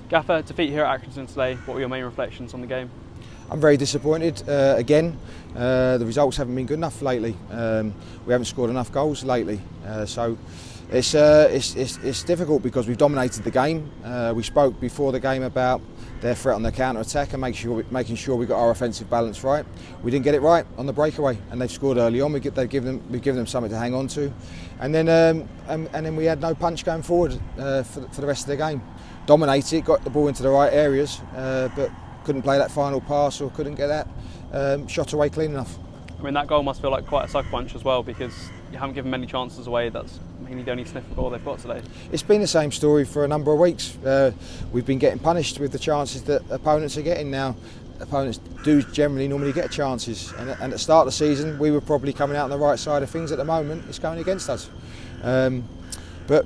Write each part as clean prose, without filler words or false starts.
Gaffer, defeat here at Accrington today. What were your main reflections on the game? I'm very disappointed again. The results haven't been good enough lately. We haven't scored enough goals lately, so it's difficult because we've dominated the game. We spoke before the game about their threat on the counter attack and making sure we got our offensive balance right. We didn't get it right on the breakaway, and they've scored early on. We've given them something to hang on to, and then we had no punch going forward for the rest of the game. Dominated, got the ball into the right areas, but couldn't play that final pass or couldn't get that shot away clean enough. I mean, that goal must feel like quite a sucker punch as well, because you haven't given many chances away. That's mainly the only sniff of goal they've got today. It's been the same story for a number of weeks. We've been getting punished with the chances that opponents are getting now. Opponents do normally get chances, and at the start of the season we were probably coming out on the right side of things. At the moment it's going against us, but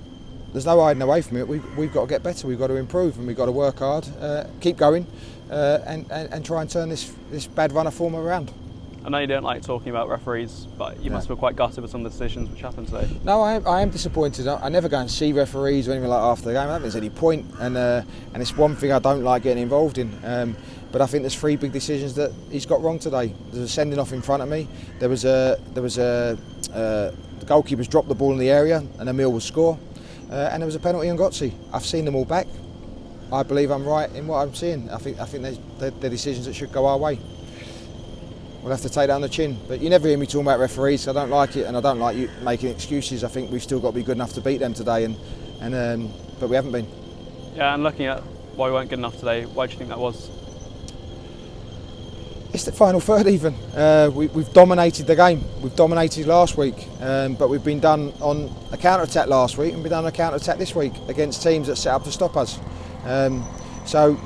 there's no hiding away from it. We've got to get better, we've got to improve, and we've got to work hard, keep going, and try and turn this bad run of form around. I know you don't like talking about referees, but you must feel quite gutted with some of the decisions which happened today. No, I am disappointed. I never go and see referees or anything like after the game. I don't think there's any point, and it's one thing I don't like getting involved in. But I think there's three big decisions that he's got wrong today. There's a sending off in front of me. The goalkeeper's dropped the ball in the area, and Emil will score. And there was a penalty on Gotzi. I've seen them all back. I believe I'm right in what I'm seeing. I think they're decisions that should go our way. We'll have to take that on the chin. But you never hear me talking about referees, so I don't like it, and I don't like you making excuses. I think we've still got to be good enough to beat them today, but we haven't been. Yeah, and looking at why we weren't good enough today, why do you think that was? It's the final third even. We've dominated the game. We've dominated last week, but we've been done on a counter-attack last week and been done on a counter-attack this week against teams that set up to stop us. So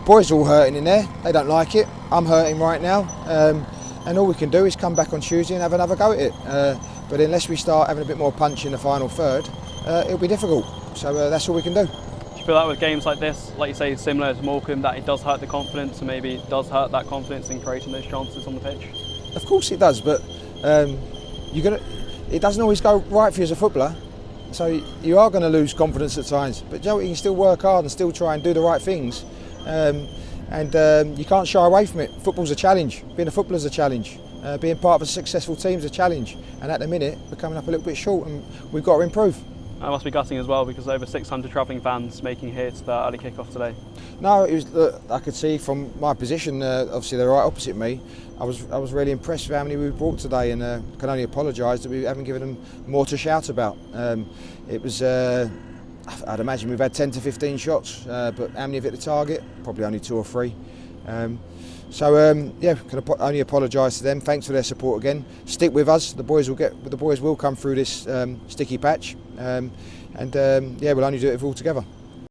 boys are all hurting in there. They don't like it. I'm hurting right now. And all we can do is come back on Tuesday and have another go at it. But unless we start having a bit more punch in the final third, it'll be difficult. So that's all we can do. Do you feel that with games like this, like you say, similar to Morecambe, that it does hurt the confidence, and maybe it does hurt that confidence in creating those chances on the pitch? Of course it does, but it doesn't always go right for you as a footballer. So you are going to lose confidence at times. But you know, you can still work hard and still try and do the right things. And you can't shy away from it. Football's a challenge. Being a footballer is a challenge. Being part of a successful team is a challenge. And at the minute, we're coming up a little bit short, and we've got to improve. That must be gutting as well, because over 600 travelling fans making it here to the early kick-off today. No, it was. I could see from my position. Obviously, they're right opposite me. I was really impressed with how many we brought today, and can only apologise that we haven't given them more to shout about. It was. I'd imagine we've had 10 to 15 shots, but how many have hit the target? Probably only 2 or 3. Can only apologise to them. Thanks for their support again. Stick with us. The boys will come through this sticky patch, we'll only do it if we're all together.